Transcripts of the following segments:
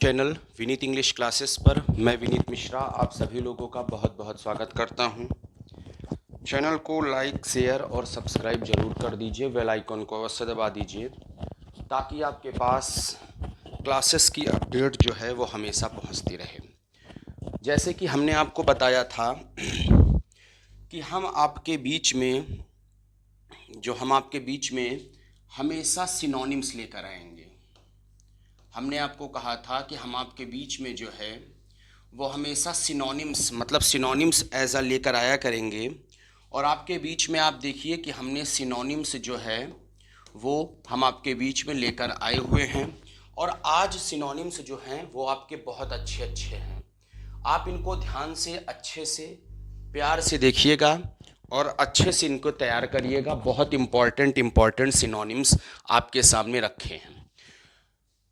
Channel Vineet English classes पर मैं विनीत मिश्रा आप सभी लोगों का बहुत बहुत स्वागत करता हूं। चैनल को लाइक शेयर और सब्सक्राइब जरूर कर दीजिए, बेल आइकन को अवश्य दबा दीजिए ताकि आपके पास क्लासेस की अपडेट जो है वो हमेशा पहुंचती रहे। जैसे कि हमने आपको बताया था कि हम आपके बीच में हमेशा सिनोनिम्स लेकर आएंगे। हमने आपको कहा था कि हम आपके बीच में जो है वो हमेशा सिनोनिम्स एज अ लेकर आया करेंगे। और आपके बीच में आप देखिए कि हमने सिनोनिम्स जो है वो हम आपके बीच में लेकर आए हुए हैं। और आज सिनोनिम्स जो हैं वो आपके बहुत अच्छे अच्छे हैं। आप इनको ध्यान से अच्छे से प्यार से देखिएगा और अच्छे से इनको तैयार करिएगा। बहुत इम्पॉर्टेंट सिनोनिम्स आपके सामने रखे हैं।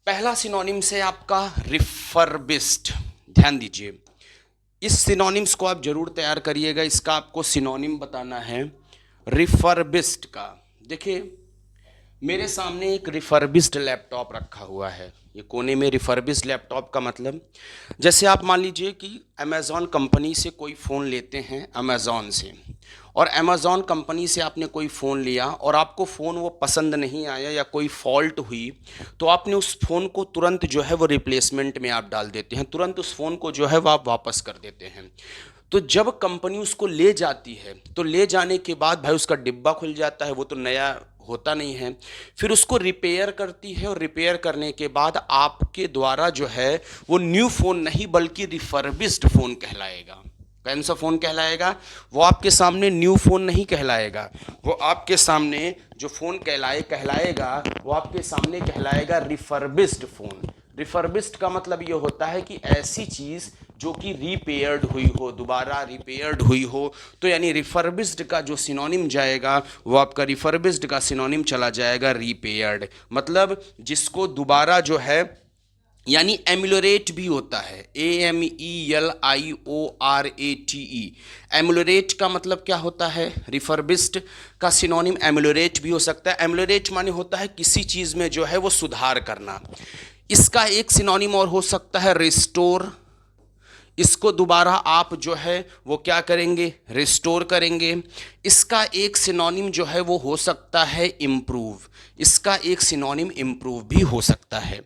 पहला सिनोनिम्स है आपका रिफर्बिस्ड। ध्यान दीजिए, इस सिनोनिम्स को आप जरूर तैयार करिएगा। इसका आपको सिनोनिम बताना है रिफर्बिस्ड का। देखिए, मेरे सामने एक रिफर्बिस्ड लैपटॉप रखा हुआ है। ये कोने में रिफर्बिस्ड लैपटॉप का मतलब, जैसे आप मान लीजिए कि अमेज़ॉन कंपनी से कोई फ़ोन लेते हैं अमेज़ॉन से, और अमेज़ॉन कंपनी से आपने कोई फ़ोन लिया और आपको फ़ोन वो पसंद नहीं आया या कोई फॉल्ट हुई, तो आपने उस फ़ोन को तुरंत जो है वो रिप्लेसमेंट में आप डाल देते हैं, तुरंत उस फ़ोन को जो है वो आप वापस कर देते हैं। तो जब कंपनी उसको ले जाती है तो ले जाने के बाद भाई उसका डिब्बा खुल जाता है, वो तो नया होता नहीं है। फिर उसको रिपेयर करती है और रिपेयर करने के बाद आपके द्वारा जो है वो न्यू फ़ोन नहीं बल्कि रिफर्बिस्ड फ़ोन कहलाएगा। कौन सा फ़ोन कहलाएगा? वो आपके सामने न्यू फ़ोन नहीं कहलाएगा, वो आपके सामने जो फ़ोन कहलाएगा वो आपके सामने कहलाएगा रिफर्बिस्ड फ़ोन। रिफर्बिस्ड का मतलब ये होता है कि ऐसी चीज़ जो कि रिपेयर्ड हुई हो, दोबारा रिपेयर्ड हुई हो। तो यानी रिफर्बिस्ड का जो सिनोनिम जाएगा वो आपका रिफर्बिस्ड का सिनोनिम चला जाएगा रिपेयर्ड। मतलब जिसको दोबारा जो है, यानी एम्यूलरेट भी होता है, AMELIORATE। एम्यूलरेट का मतलब क्या होता है? रिफर्बिस्ड का सिनोनिम एम्यूलरेट भी हो सकता है। एम्यूलरेट माने होता है किसी चीज़ में जो है वो सुधार करना। इसका एक सिनोनिम और हो सकता है रिस्टोर। इसको दोबारा आप जो है वो क्या करेंगे? रिस्टोर करेंगे। इसका एक सिनोनिम जो है वो हो सकता है इम्प्रूव। इसका एक सिनोनिम इम्प्रूव भी हो सकता है।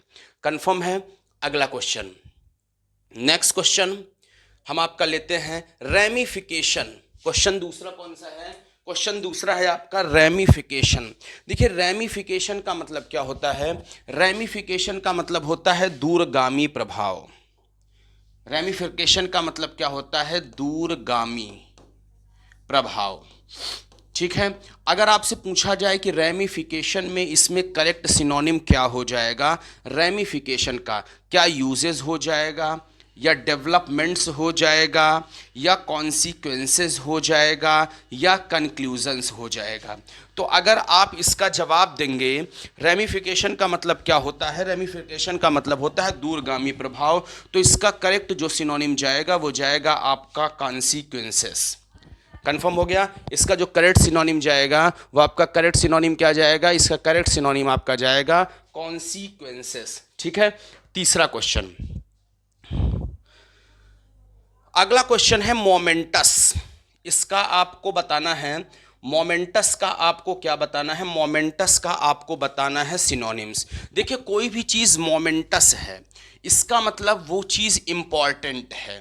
कंफर्म है? अगला क्वेश्चन, नेक्स्ट क्वेश्चन हम आपका लेते हैं रेमिफिकेशन। क्वेश्चन दूसरा कौन सा है? क्वेश्चन दूसरा है आपका रेमिफिकेशन। देखिए, रेमिफिकेशन का मतलब क्या होता है? रेमिफिकेशन का मतलब होता है दूरगामी प्रभाव। रेमिफिकेशन का मतलब क्या होता है? दूरगामी प्रभाव। ठीक है, अगर आपसे पूछा जाए कि रेमिफिकेशन में इसमें करेक्ट सिनोनिम क्या हो जाएगा, रेमिफिकेशन का क्या यूजेस हो जाएगा, या डेवलपमेंट्स हो जाएगा, या कॉन्सिक्वेंसेस हो जाएगा, या कंक्लूजन्स हो जाएगा, तो अगर आप इसका जवाब देंगे रेमिफिकेशन का मतलब क्या होता है, रेमिफिकेशन का मतलब होता है दूरगामी प्रभाव, तो इसका करेक्ट जो सिनोनिम जाएगा वो जाएगा आपका कॉन्सिक्वेंसेस। कंफर्म हो गया? इसका जो करेक्ट सिनोनिम जाएगा वो आपका करेक्ट सिनोनिम क्या जाएगा? इसका करेक्ट सिनोनिम आपका जाएगा कॉन्सिक्वेंसेस। ठीक है, तीसरा क्वेश्चन। अगला क्वेश्चन है मोमेंटस। इसका आपको बताना है, मोमेंटस का आपको क्या बताना है? मोमेंटस का आपको बताना है सिनोनिम्स। देखिए, कोई भी चीज़ मोमेंटस है इसका मतलब वो चीज़ इंपॉर्टेंट है।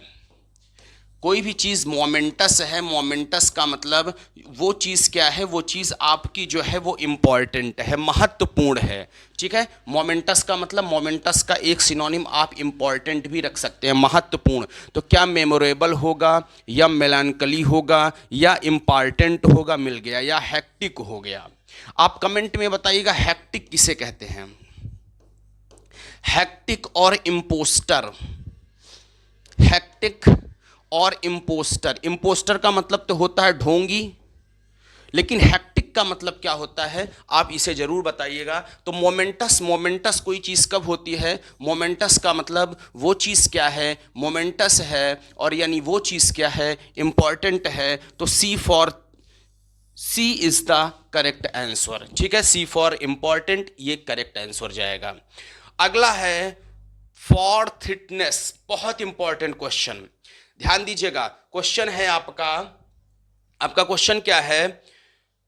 कोई भी चीज़ मोमेंटस है, मोमेंटस का मतलब वो चीज़ क्या है? वो चीज़ आपकी जो है वो इम्पॉर्टेंट है, महत्वपूर्ण है। ठीक है, मोमेंटस का मतलब, मोमेंटस का एक सिनोनिम आप इम्पॉर्टेंट भी रख सकते हैं, महत्वपूर्ण। तो क्या मेमोरेबल होगा, या मेलानकली होगा, या इम्पॉर्टेंट होगा? मिल गया। या हैक्टिक हो गया। आप कमेंट में बताइएगा हैक्टिक किसे कहते हैं। हैक्टिक और इम्पोस्टर। हैक्टिक और इम्पोस्टर। इम्पोस्टर का मतलब तो होता है ढोंगी, लेकिन हैक्टिक का मतलब क्या होता है आप इसे जरूर बताइएगा। तो मोमेंटस, मोमेंटस कोई चीज़ कब होती है? मोमेंटस का मतलब वो चीज़ क्या है? मोमेंटस है, और यानी वो चीज़ क्या है? इंपॉर्टेंट है। तो सी इज द करेक्ट आंसर। ठीक है, सी फॉर इंपॉर्टेंट, ये करेक्ट आंसर जाएगा। अगला है फॉर थिटनेस, बहुत इंपॉर्टेंट क्वेश्चन, ध्यान दीजिएगा। क्वेश्चन है आपका क्वेश्चन क्या है?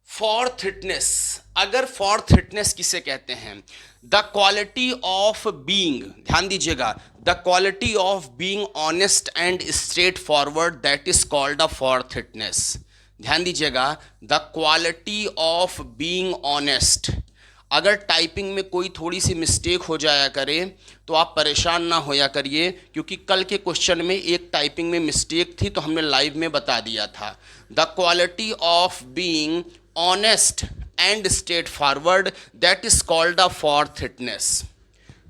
फॉर थिटनेस। अगर फॉर थिटनेस किसे कहते हैं? द क्वालिटी ऑफ बीइंग, ध्यान दीजिएगा, the quality of being honest and straight forward, that is called a forthrightness. ध्यान दीजिएगा, the quality of being honest. अगर टाइपिंग में कोई थोड़ी सी मिस्टेक हो जाया करे तो आप परेशान ना होया करिए, क्योंकि कल के क्वेश्चन में एक टाइपिंग में मिस्टेक थी तो हमने लाइव में बता दिया था। The quality of being honest and straight forward, that is called a forthrightness.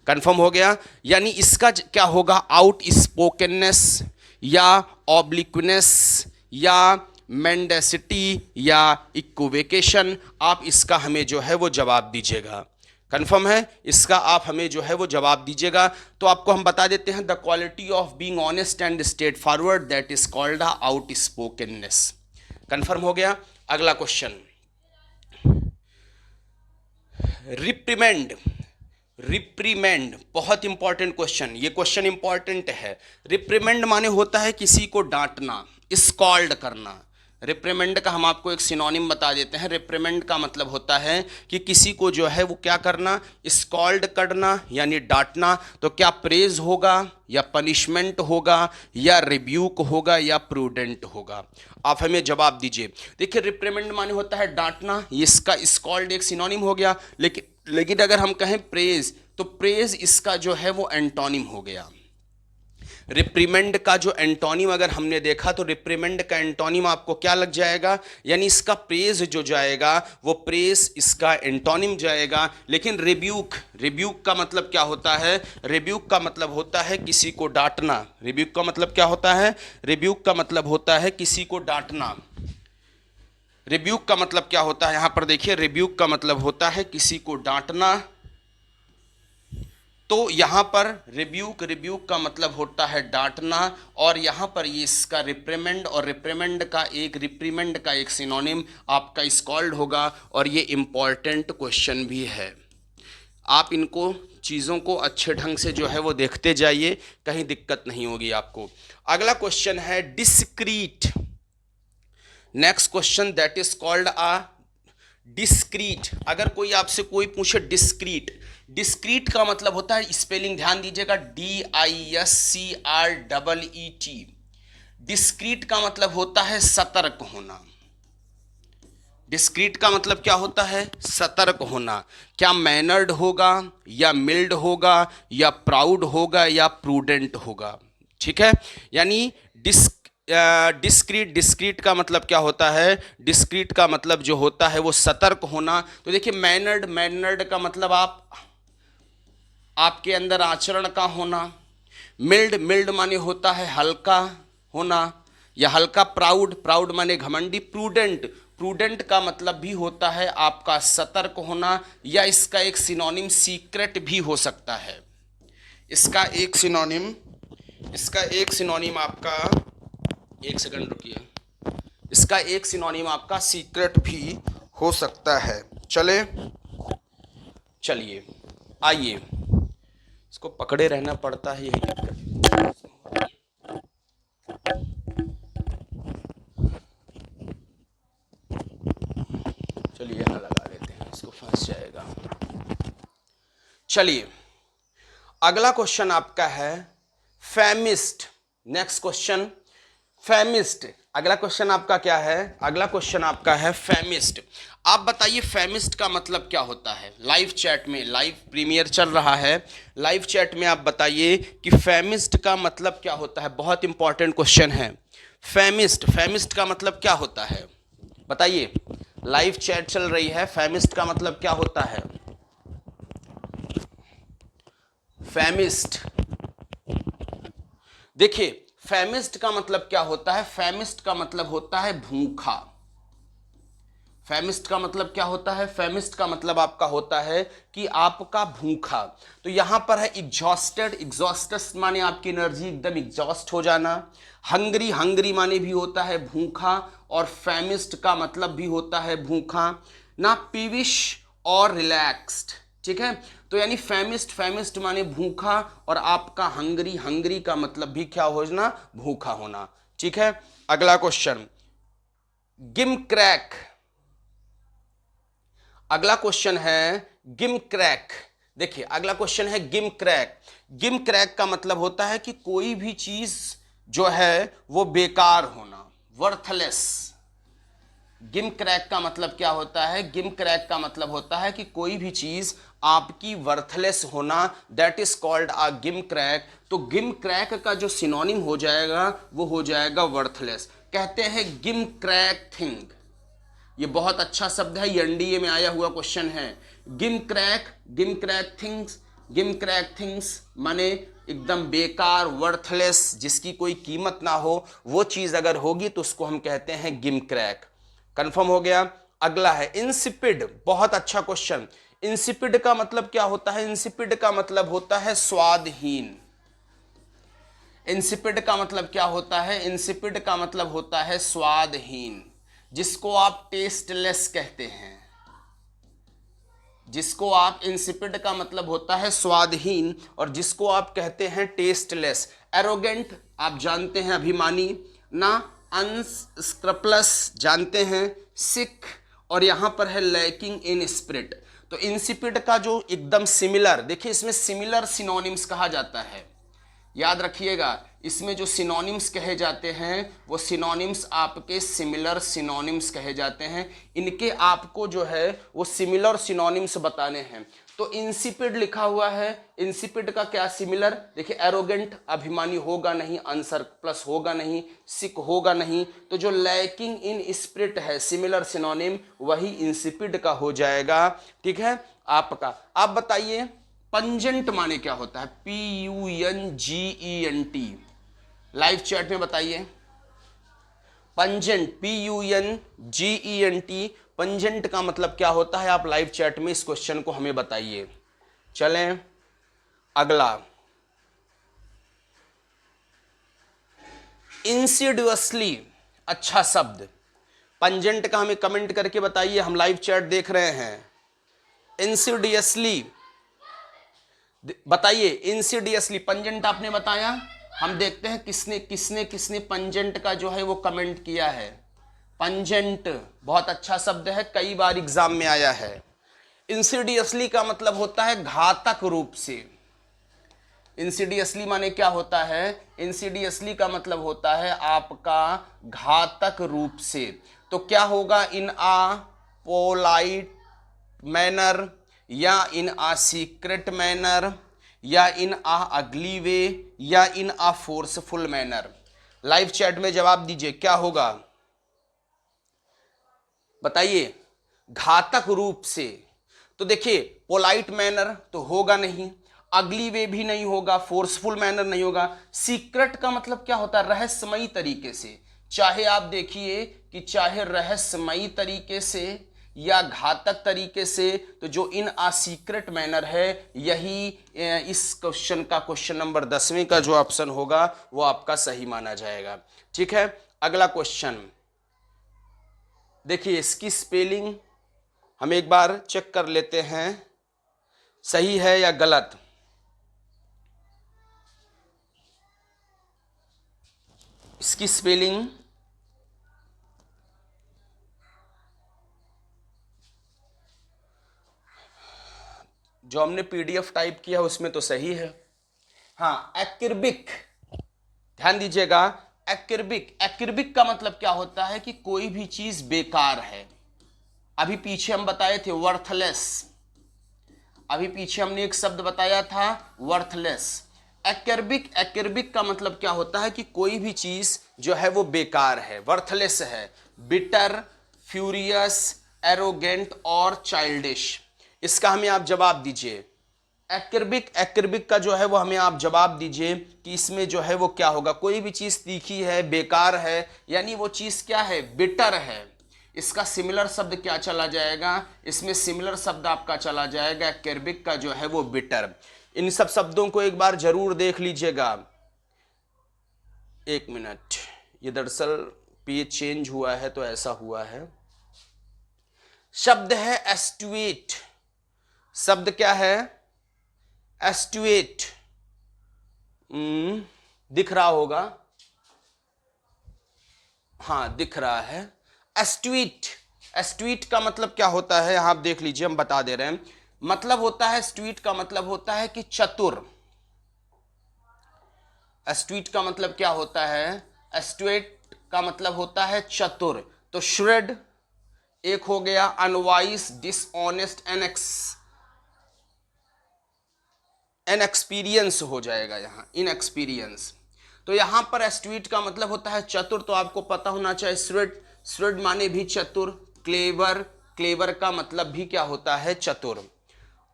Confirm हो गया? यानी इसका क्या होगा? आउट स्पोकननेस या ऑब्लिक्विनेस या मेंडेसिटी या इक्विवेकेशन, आप इसका हमें जो है वो जवाब दीजिएगा। कंफर्म है? इसका आप हमें जो है वो जवाब दीजिएगा। तो आपको हम बता देते हैं, the quality of being honest and straight forward, that is called a outspokenness. Confirm हो गया? अगला क्वेश्चन, रिप्रीमेंड। रिप्रीमेंड बहुत इंपॉर्टेंट क्वेश्चन, ये क्वेश्चन इंपॉर्टेंट है। रिप्रीमेंड माने होता है किसी को डांटना, स्कॉल्ड करना। रिप्रीमेंड का हम आपको एक सिनोनिम बता देते हैं। रिप्रीमेंड का मतलब होता है कि किसी को जो है वो क्या करना? स्कॉल्ड करना यानी डांटना। तो क्या प्रेज होगा या पनिशमेंट होगा या रिब्यूक होगा या प्रूडेंट होगा? आप हमें जवाब दीजिए। देखिए, रिप्रीमेंड माने होता है डांटना, इसका स्कॉल्ड एक सिनोनिम हो गया। लेकिन अगर हम कहें प्रेज, तो प्रेज इसका जो है वो एंटोनिम हो गया। रिप्रीमेंड का जो एंटोनिम अगर हमने देखा तो रिप्रीमेंड का एंटोनिम आपको क्या लग जाएगा? यानी इसका प्रेज जो जाएगा वो प्रेज इसका एंटोनिम जाएगा। लेकिन रिब्यूक का मतलब क्या होता है? रिब्यूक का मतलब होता है किसी को डांटना। रिब्यूक का मतलब क्या होता है? रिब्यूक का मतलब होता है किसी को डांटना। रिब्यूक का मतलब क्या होता है? यहां पर देखिए, रिब्यूक का मतलब होता है किसी को डांटना। तो यहां पर रिब्यूक का मतलब होता है डांटना, और यहां पर ये इसका रिप्रीमेंड, और रिप्रीमेंड का एक सिनोनिम आपका स्कॉल्ड होगा। और ये इंपॉर्टेंट क्वेश्चन भी है। आप इनको चीज़ों को अच्छे ढंग से जो है वो देखते जाइए, कहीं दिक्कत नहीं होगी आपको। अगला क्वेश्चन है discrete. Next question, that is called a discrete. अगर कोई आपसे कोई पूछे डिस्क्रीट, डिस्क्रीट का मतलब होता है, स्पेलिंग ध्यान दीजिएगा, DISCREET। डिस्क्रीट का मतलब होता है सतर्क होना। डिस्क्रीट का मतलब क्या होता है? सतर्क होना। क्या मैनर्ड होगा या मिल्ड होगा या प्राउड होगा या प्रूडेंट होगा? ठीक है, यानी डिस्क्रीट का मतलब क्या होता है? डिस्क्रीट का मतलब जो होता है वो सतर्क होना। तो देखिए, मैनर्ड का मतलब आपके अंदर आचरण का होना। मिल्ड माने होता है हल्का होना या हल्का। प्राउड माने घमंडी। प्रूडेंट का मतलब भी होता है आपका सतर्क होना, या इसका एक सिनोनिम सीक्रेट भी हो सकता है। इसका एक सिनोनिम आपका, एक सेकंड रुकिए, इसका एक सिनोनिम आपका सीक्रेट भी हो सकता है। चलिए आइए, इसको पकड़े रहना पड़ता है, यही दिक्कत। चलिए यहाँ लगा लेते हैं, इसको फंस जाएगा। चलिए, अगला क्वेश्चन आपका है फेमिस्ट। नेक्स्ट क्वेश्चन, फेमिस्ट। अगला क्वेश्चन आपका क्या है? अगला क्वेश्चन आपका है फेमिस्ट। आप बताइए फेमिस्ट का मतलब क्या होता है? लाइव चैट में, लाइव प्रीमियर चल रहा है, लाइव चैट में आप बताइए कि फेमिस्ट का मतलब क्या होता है। बहुत इंपॉर्टेंट क्वेश्चन है। फेमिस्ट का मतलब क्या होता है? बताइए, लाइव चैट चल रही है, फेमिस्ट का मतलब क्या होता है? फेमिस्ट, देखिए, फेमिस्ट का मतलब क्या होता है? फेमिस्ट का मतलब होता है भूखा। फेमिस्ट का मतलब क्या होता है? फेमिस्ट का मतलब आपका होता है कि आपका भूखा। तो यहां पर है एग्जॉस्टस माने आपकी एनर्जी एकदम एग्जॉस्ट हो जाना। हंगरी माने भी होता है भूखा, और फेमिस्ट का मतलब भी होता है भूखा ना। पीविश और रिलैक्स्ड, ठीक है। तो यानी फेमिस्ट, फेमिस्ट माने भूखा, और आपका हंगरी, हंगरी का मतलब भी क्या होना, भूखा होना। ठीक है। अगला क्वेश्चन, गिम क्रैक। अगला क्वेश्चन है गिम क्रैक। देखिए अगला क्वेश्चन है गिम क्रैक। गिम क्रैक का मतलब होता है कि कोई भी चीज जो है वो बेकार होना, वर्थलेस। गिम क्रैक का मतलब क्या होता है, गिम क्रैक का मतलब होता है कि कोई भी चीज आपकी वर्थलेस होना, that is called a gym crack. तो गिम क्रैक का जो सिनोनिम हो जाएगा वो हो जाएगा वर्थलेस। कहते हैं गिम क्रैक थिंग, ये बहुत अच्छा शब्द है, ये एनडीए में आया हुआ क्वेश्चन है। गिम क्रैक, गिम क्रैक थिंग्स, गिम क्रैक थिंग्स माने एकदम बेकार, वर्थलेस, जिसकी कोई कीमत ना हो, वो चीज अगर होगी तो उसको हम कहते हैं गिम क्रैक। कंफर्म हो गया। अगला है इंसिपिड। बहुत अच्छा क्वेश्चन। इंसिपिड का मतलब क्या होता है, इंसिपिड का मतलब होता है स्वादहीन। इंसिपिड का मतलब क्या होता है, इंसिपिड का मतलब होता है स्वादहीन, जिसको आप टेस्टलेस कहते हैं। जिसको आप, इंसिपिड का मतलब होता है स्वादहीन, और जिसको आप कहते हैं टेस्टलेस। एरोगेंट आप जानते हैं, अभिमानी ना। अनस्क्रपलस जानते हैं, सिक, और यहां पर है लैकिंग इन स्पिरिट। तो इंसिपिड का जो एकदम सिमिलर, देखिए इसमें सिमिलर सिनोनिम्स कहा जाता है, याद रखिएगा। इसमें जो सिनोनिम्स कहे जाते हैं वो सिनोनिम्स आपके सिमिलर सिनोनिम्स कहे जाते हैं। इनके आपको जो है वो सिमिलर सिनोनिम्स बताने हैं। तो इंसिपिड लिखा हुआ है, इंसिपिड का क्या सिमिलर, देखिए एरोगेंट अभिमानी होगा नहीं, अनसरप्लस होगा नहीं, सिक होगा नहीं। तो जो लैकिंग इन स्पिरिट है सिमिलर सिनोनिम, वही इंसिपिड का हो जाएगा। ठीक है आपका। आप बताइए पंजेंट माने क्या होता है, PUNGENT, लाइव चैट में बताइए। पंजेंट, PUNGENT, पंजेंट का मतलब क्या होता है, आप लाइव चैट में इस क्वेश्चन को हमें बताइए। चलें अगला, इंसिडियसली। अच्छा शब्द, पंजेंट का हमें कमेंट करके बताइए, हम लाइव चैट देख रहे हैं। इंसिडियसली बताइए, इंसिडियसली पंजेंट आपने बताया। हम देखते हैं किसने किसने किसने पंजेंट का जो है वो कमेंट किया है। पंजेंट बहुत अच्छा शब्द है, कई बार एग्जाम में आया है। इंसिडियसली का मतलब होता है घातक रूप से। इंसिडियसली माने क्या होता है, इंसिडियसली का मतलब होता है आपका घातक रूप से। तो क्या होगा, इन आ पोलाइट मैनर, या इन आ सीक्रेट मैनर, या इन आ अगली वे, या इन आ फोर्सफुल मैनर। लाइव चैट में जवाब दीजिए क्या होगा, बताइए। घातक रूप से, तो देखिए पोलाइट मैनर तो होगा नहीं, अगली वे भी नहीं होगा, फोर्सफुल मैनर नहीं होगा। सीक्रेट का मतलब क्या होता है, रहस्यमयी तरीके से। चाहे आप देखिए कि चाहे रहस्यमयी तरीके से या घातक तरीके से, तो जो इन आ सीक्रेट मैनर है, यही इस क्वेश्चन का क्वेश्चन नंबर 10वें का जो ऑप्शन होगा वो आपका सही माना जाएगा। ठीक है। अगला क्वेश्चन देखिए, इसकी स्पेलिंग हम एक बार चेक कर लेते हैं सही है या गलत। इसकी स्पेलिंग जो हमने पीडीएफ टाइप किया उसमें तो सही है। हाँ, एक्रिबिक, ध्यान दीजिएगा। एक्रिबिक, एक्रिबिक का मतलब क्या होता है कि कोई भी चीज बेकार है। अभी पीछे हम बताए थे वर्थलेस, अभी पीछे हमने एक शब्द बताया था वर्थलेस। एक्रिबिक, एक्रिबिक का मतलब क्या होता है कि कोई भी चीज जो है वो बेकार है, वर्थलेस है। बिटर, फ्यूरियस, एरोगेंट और चाइल्डिश। इसका हमें आप जवाब दीजिए। एक्रिबिक, एक्रिबिक का जो है वो हमें आप जवाब दीजिए कि इसमें जो है वो क्या होगा। कोई भी चीज तीखी है, बेकार है, यानी वो चीज क्या है, बिटर है। इसका सिमिलर शब्द क्या चला जाएगा, इसमें सिमिलर शब्द आपका चला जाएगा एक्रिबिक का जो है वो बिटर। इन सब शब्दों को एक बार जरूर देख लीजिएगा। एक मिनट, ये दरअसल पेज चेंज हुआ है तो ऐसा हुआ है। शब्द है एस्टुएट। शब्द क्या है? एस्टुएट। दिख रहा होगा, हाँ दिख रहा है। एस्टुएट, एस्टुएट का मतलब क्या होता है? आप देख लीजिए, हम बता दे रहे हैं। मतलब होता है, एस्टुएट का मतलब होता है कि चतुर। एस्टुएट का मतलब क्या होता है? एस्टुएट का मतलब होता है चतुर। तो श्रेड एक हो गया, अनवाइस, डिसऑनेस्ट, इनएक्सपीरियंस हो जाएगा यहां, इनएक्सपीरियंस। तो यहां पर एस्टुएट का मतलब होता है चतुर, तो आपको पता होना चाहिए श्रेड, श्रेड माने भी चतुर। क्लेवर, क्लेवर का मतलब भी क्या होता है? चतुर।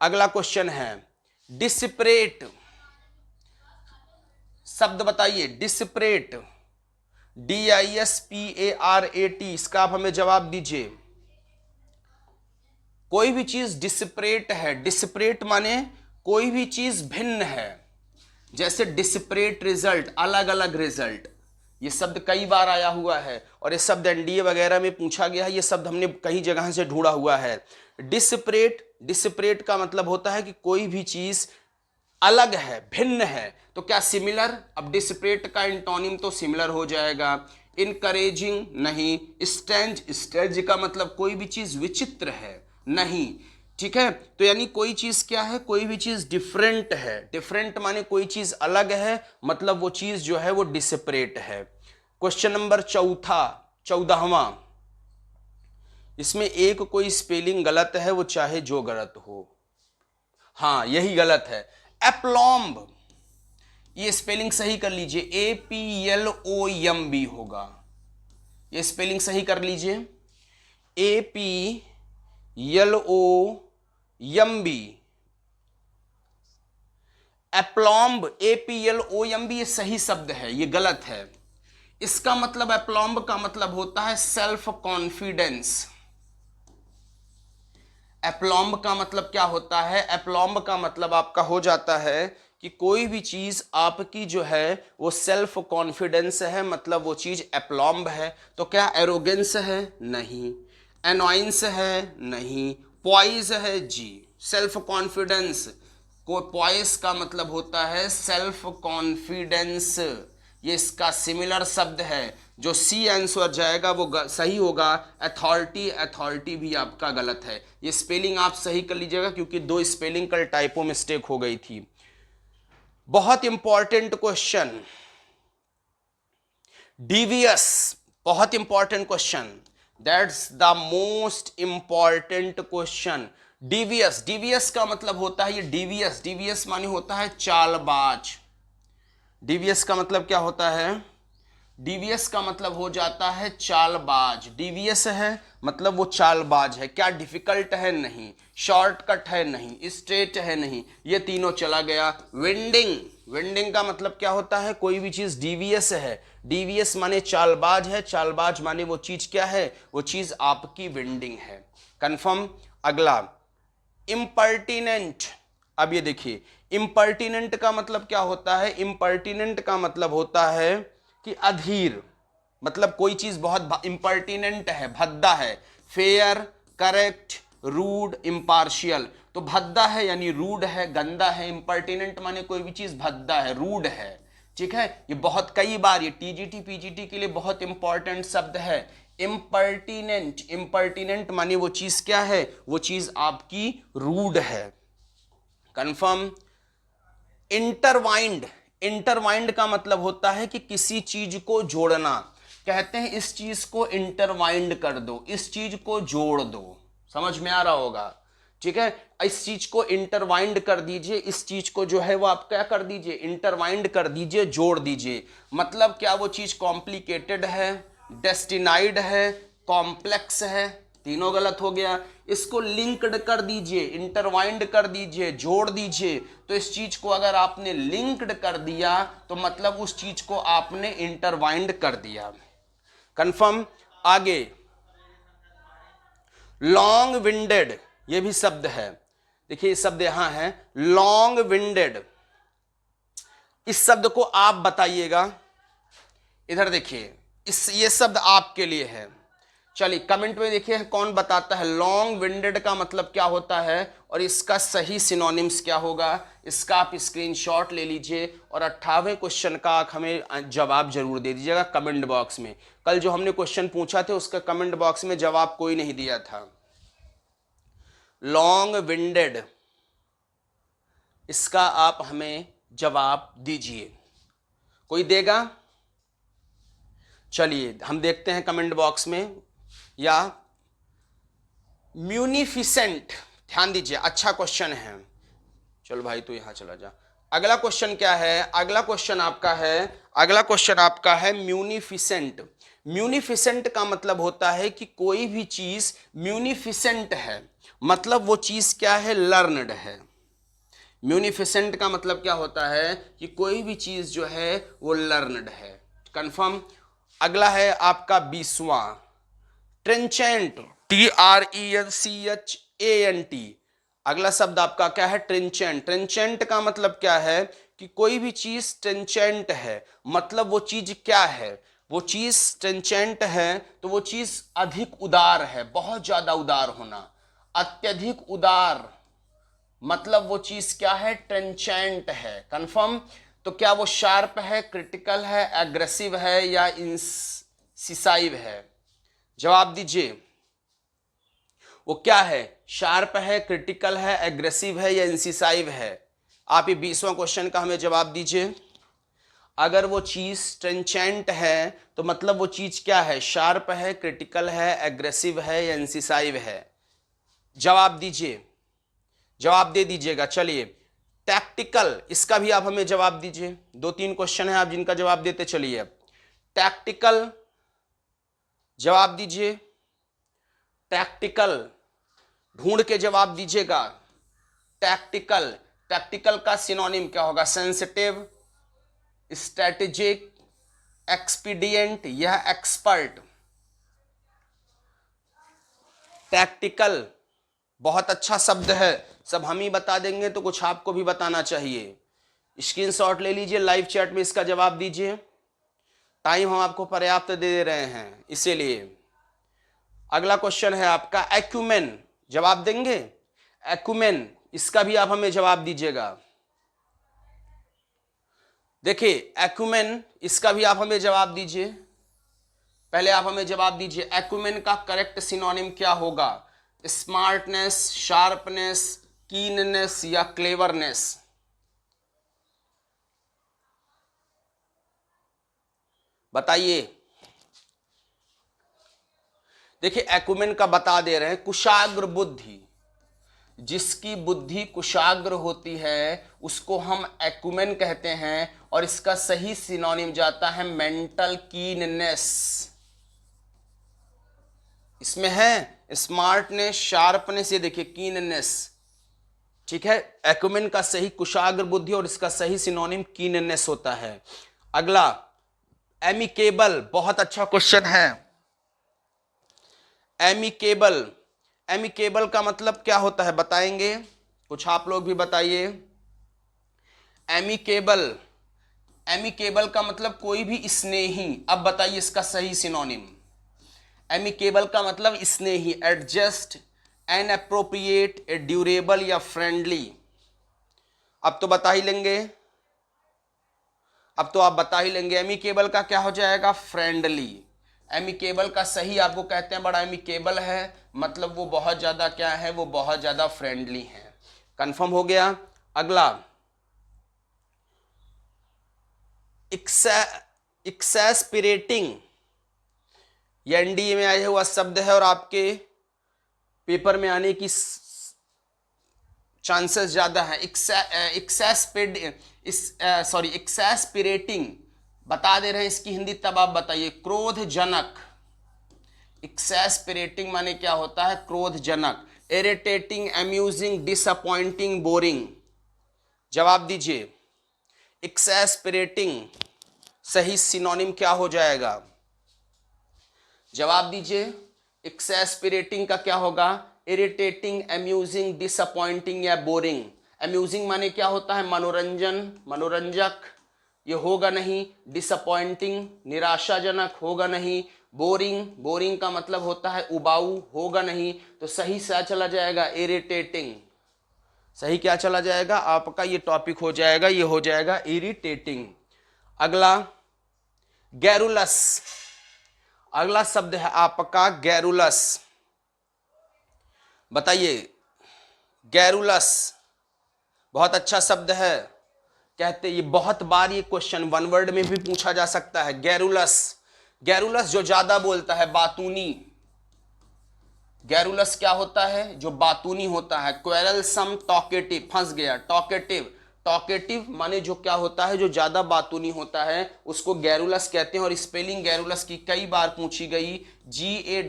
अगला क्वेश्चन है डिस्परेट, शब्द बताइए डिस्परेट, DISPARAT, इसका आप हमें जवाब दीजिए। कोई भी चीज डिस्परेट है, डिस्परेट माने कोई भी चीज भिन्न है। जैसे डिस्परेट रिजल्ट, अलग अलग रिजल्ट, ये शब्द कई बार आया हुआ है और ये शब्द NDA वगैरह में पूछा गया है, ये शब्द हमने कई जगह से ढूंढा हुआ है। डिस्परेट, डिस्परेट का मतलब होता है कि कोई भी चीज अलग है, भिन्न है। तो क्या सिमिलर? अब डिस्परेट का एंटोनिम तो सिमिलर हो जाएगा। इनकरेजिंग नहीं। स्ट्रेंज, स्ट्रेंज का मतलब कोई भी चीज विचित्र है, नहीं। ठीक है, तो यानी कोई चीज क्या है? कोई भी चीज डिफरेंट है। डिफरेंट माने कोई चीज अलग है, मतलब वो चीज जो है वो डिस्परेट है। क्वेश्चन नंबर 14वां, इसमें एक कोई स्पेलिंग गलत है, वो चाहे जो गलत हो, हाँ यही गलत है। एप्लॉम्ब, ये स्पेलिंग सही कर लीजिए, APLOMB होगा। ये स्पेलिंग सही कर लीजिए, APLOMB। एप्लॉम्ब, APLOMB, ये सही शब्द है, ये गलत है। इसका मतलब, एप्लॉम्ब का मतलब होता है सेल्फ कॉन्फिडेंस। एप्लॉम्ब का मतलब क्या होता है? एप्लॉम्ब का मतलब आपका हो जाता है कि कोई भी चीज आपकी जो है वो सेल्फ कॉन्फिडेंस है, मतलब वो चीज एप्लॉम्ब है। तो क्या एरोगेंस है? नहीं। एनॉइंस है? नहीं। पॉइज है? जी। सेल्फ कॉन्फिडेंस को, पॉइस का मतलब होता है सेल्फ कॉन्फिडेंस, ये इसका सिमिलर शब्द है। जो सी आंसर जाएगा वो सही होगा। अथॉरिटी, अथॉरिटी भी आपका गलत है। ये स्पेलिंग आप सही कर लीजिएगा, क्योंकि 2 स्पेलिंग कल टाइपो मिस्टेक हो गई थी। बहुत इंपॉर्टेंट क्वेश्चन, डिवियस, बहुत important question, that's the most important question. Devious, devious का मतलब होता है, ये डिवियस, डिवियस माने होता है चालबाज। डिवियस का मतलब क्या होता है? डिवियस का मतलब हो जाता है चालबाज। डिवियस है मतलब वो चालबाज है। क्या डिफिकल्ट है? नहीं। शॉर्टकट है? नहीं। स्ट्रेट है? नहीं। ये तीनों चला गया। वेंडिंग, वेंडिंग का मतलब क्या होता है? कोई भी चीज डिवियस है, डिवियस माने चालबाज है, चालबाज माने वो चीज क्या है? वो चीज आपकी वेंडिंग है। कंफर्म। अगला इम्पर्टिनेंट। अब ये देखिए, इम्पर्टिनेंट का मतलब क्या होता है? इम्पर्टिनेंट का मतलब होता है कि अधीर, मतलब कोई चीज बहुत इम्पर्टिनेंट है, भद्दा है। Fair, correct, rude, impartial. तो भद्दा है यानी रूड है, गंदा है। इम्पर्टिनेंट माने कोई भी चीज भद्दा है, रूड है। ठीक है, ये बहुत कई बार, ये TGT PGT के लिए बहुत इंपॉर्टेंट शब्द है। इम्पर्टिनेंट, इम्पर्टिनेंट माने वो चीज क्या है? वो चीज आपकी रूड है। कंफर्म। इंटरवाइंड, इंटरवाइंड का मतलब होता है कि किसी चीज को जोड़ना। कहते हैं इस चीज को इंटरवाइंड कर दो, इस चीज को जोड़ दो। समझ में आ रहा होगा? ठीक है, इस चीज को इंटरवाइंड कर दीजिए, इस चीज को जो है वो आप क्या कर दीजिए? इंटरवाइंड कर दीजिए, जोड़ दीजिए। मतलब क्या वो चीज कॉम्प्लिकेटेड है, डेस्टिनाइड है, कॉम्प्लेक्स है? तीनों गलत हो गया। इसको लिंक्ड कर दीजिए, इंटरवाइंड कर दीजिए, जोड़ दीजिए। तो इस चीज को अगर आपने लिंक्ड कर दिया तो मतलब उस चीज को आपने इंटरवाइंड कर दिया। कंफर्म। आगे लॉन्ग विंडेड, ये भी शब्द है। देखिए शब्द यहां है लॉन्ग विंडेड। इस शब्द को आप बताइएगा। इधर देखिए, ये शब्द आपके लिए है। चलिए कमेंट में देखिए कौन बताता है लॉन्ग विंडेड का मतलब क्या होता है और इसका सही सिनोनिम्स क्या होगा। इसका आप स्क्रीनशॉट ले लीजिए और 58वें क्वेश्चन का हमें जवाब जरूर दे दीजिएगा कमेंट बॉक्स में। कल जो हमने क्वेश्चन पूछा था उसका कमेंट बॉक्स में जवाब कोई नहीं दिया था। लॉन्ग विंडेड, इसका आप हमें जवाब दीजिए। कोई देगा? चलिए हम देखते हैं कमेंट बॉक्स में। या म्यूनिफिसेंट, ध्यान दीजिए अच्छा क्वेश्चन है। चलो भाई तू यहां चला जा। अगला क्वेश्चन क्या है? अगला क्वेश्चन आपका है म्यूनिफिसेंट। म्यूनिफिसेंट का मतलब होता है कि कोई भी चीज म्यूनिफिसेंट है, मतलब वो चीज क्या है? लर्नड है। म्यूनिफिसेंट का मतलब क्या होता है कि कोई भी चीज जो है वो लर्नड है। कंफर्म। अगला है आपका 20वां, ट्रेंचेंट, TRENCHANT। अगला शब्द आपका क्या है? ट्रेंचेंट। ट्रेंचेंट का मतलब क्या है कि कोई भी चीज ट्रेंचेंट है, मतलब वो चीज क्या है? वो चीज ट्रेंचेंट है तो वो चीज अधिक उदार है, बहुत ज्यादा उदार होना, अत्यधिक उदार, मतलब वो चीज क्या है? ट्रेंचेंट है। कंफर्म। तो क्या वो शार्प है, क्रिटिकल है, एग्रेसिव है या इंसिसाइव है? जवाब दीजिए। वो क्या है? शार्प है, क्रिटिकल है, एग्रेसिव है या इंसिसाइव है? आप ये 20वां क्वेश्चन का हमें जवाब दीजिए। अगर वो चीज ट्रेंचेंट है तो मतलब वो चीज क्या है? शार्प है, क्रिटिकल है, एग्रेसिव है या इंसिसाइव है? जवाब दीजिए, जवाब दे दीजिएगा। चलिए टैक्टिकल, इसका भी आप हमें जवाब दीजिए। 2-3 क्वेश्चन है आप जिनका जवाब देते चलिए। टैक्टिकल, जवाब दीजिए। टैक्टिकल ढूंढ के जवाब दीजिएगा। टैक्टिकल, टैक्टिकल का सिनोनिम क्या होगा? सेंसिटिव, स्ट्रेटेजिक, एक्सपीडिएंट या एक्सपर्ट? टैक्टिकल बहुत अच्छा शब्द है, सब हम ही बता देंगे तो कुछ आपको भी बताना चाहिए। स्क्रीनशॉट ले लीजिए, लाइव चैट में इसका जवाब दीजिए। टाइम हम आपको पर्याप्त दे रहे हैं इसीलिए। अगला क्वेश्चन है आपका एक्यूमेन, जवाब देंगे? एक्यूमेन, इसका भी आप हमें जवाब दीजिएगा। देखिए एक्यूमेन, इसका भी आप हमें जवाब दीजिए। पहले आप हमें जवाब दीजिए एक्यूमेन का करेक्ट सिनोनिम क्या होगा? स्मार्टनेस, शार्पनेस, कीननेस या क्लेवरनेस? बताइए। देखिए एक्यूमेन का बता दे रहे हैं, कुशाग्र बुद्धि। जिसकी बुद्धि कुशाग्र होती है उसको हम एक्यूमेन कहते हैं और इसका सही सिनोनिम जाता है मेंटल कीननेस। इसमें है स्मार्टनेस, शार्पनेस, ये देखिए कीननेस। ठीक है, एक्यूमेन का सही कुशाग्र बुद्धि और इसका सही सिनोनिम कीननेस होता है। अगला एमिकेबल, बहुत अच्छा क्वेश्चन है। एमिकेबल, एमिकेबल का मतलब क्या होता है बताएंगे? कुछ आप लोग भी बताइए। एमिकेबल, एमिकेबल का मतलब कोई भी स्नेही। अब बताइए इसका सही सिनोनिम। एमिकेबल का मतलब स्नेही, एडजस्ट, एनएप्रोप्रिएट, ड्यूरेबल या फ्रेंडली? अब तो बता ही लेंगे, अब तो आप बता ही लेंगे। एमिकेबल का क्या हो जाएगा? फ्रेंडली। एमिकेबल का सही आपको कहते हैं बड़ा एमिकेबल है, मतलब वो बहुत ज्यादा क्या है? वो बहुत ज्यादा फ्रेंडली है। कंफर्म हो गया। अगला एक्सैस्पिरेटिंग, ये एनडीए में आया हुआ शब्द है और आपके पेपर में आने की चांसेस ज्यादा है। एक्सैस्पिरेटिंग बता दे रहे हैं, इसकी हिंदी तब आप बताइए। क्रोधजनक। एक्सैस्पिरेटिंग माने क्या होता है? क्रोधजनक। Irritating, amusing, disappointing, boring? जवाब दीजिए। एक्सैस्पिरेटिंग सही सिनोनिम क्या हो जाएगा? जवाब दीजिए। एक्सैस्पिरेटिंग का क्या होगा? इरिटेटिंग, अम्यूजिंग, डिसअपॉइंटिंग या बोरिंग? अम्यूजिंग माने क्या होता है? मनोरंजन, मनोरंजक, ये होगा नहीं। डिसअपॉइंटिंग निराशाजनक, होगा नहीं। बोरिंग, बोरिंग का मतलब होता है उबाऊ, होगा नहीं तो सही से चला जाएगा इरिटेटिंग। सही क्या चला जाएगा आपका, ये टॉपिक हो जाएगा, ये हो जाएगा इरिटेटिंग। अगला गैरुलस, अगला शब्द है आपका गैरुलस। बताइए गैरुलस, बहुत अच्छा शब्द है। कहते ये बहुत बार ये क्वेश्चन वन वर्ड में भी पूछा जा सकता है। गैरुलस, गैरुलस जो ज्यादा बोलता है, बातूनी। गैरुलस क्या होता है, जो बातूनी होता है। क्वेरलसम, टॉकेटिव, फंस गया, टॉकेटिव। टॉकेटिव माने जो क्या होता है, जो ज्यादा बातूनी होता है, उसको गैरुलस कहते हैं। और स्पेलिंग गैरुलस की कई बार पूछी गई, GARRULOUS,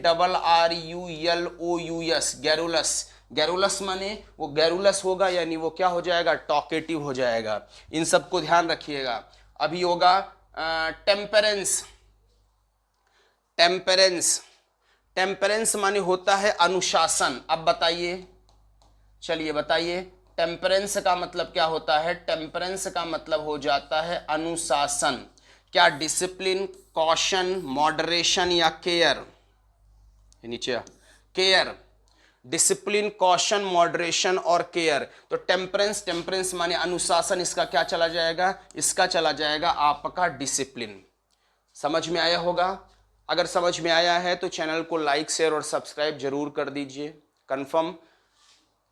गैरुलस। गैरुलस माने वो गैरुलस होगा, यानी वो क्या हो जाएगा, टॉकेटिव हो जाएगा। इन सबको ध्यान रखिएगा। अभी होगा टेम्परेंस। टेम्परेंस, टेम्परेंस माने होता है अनुशासन। अब बताइए, चलिए बताइए, टेम्परेंस का मतलब क्या होता है। टेम्परेंस का मतलब हो जाता है अनुशासन। क्या डिसिप्लिन, कॉशन, मॉडरेशन या केयर, नीचे केयर, डिसिप्लिन, कॉशन, मॉडरेशन और केयर। तो टेम्परेंस, टेम्परेंस माने अनुशासन, इसका क्या चला जाएगा, इसका चला जाएगा आपका डिसिप्लिन। समझ में आया होगा। अगर समझ में आया है तो चैनल को लाइक, शेयर और सब्सक्राइब जरूर कर दीजिए। कंफर्म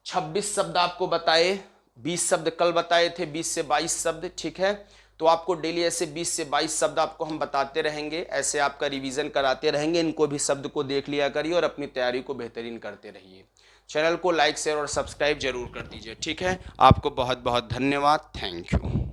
26 शब्द आपको बताए, 20 शब्द कल बताए थे, 20 से 22 शब्द, ठीक है। तो आपको डेली ऐसे 20 से 22 शब्द आपको हम बताते रहेंगे, ऐसे आपका रिवीजन कराते रहेंगे। इनको भी शब्द को देख लिया करिए और अपनी तैयारी को बेहतरीन करते रहिए। चैनल को लाइक, शेयर और सब्सक्राइब जरूर कर दीजिए, ठीक है। आपको बहुत बहुत धन्यवाद, थैंक यू।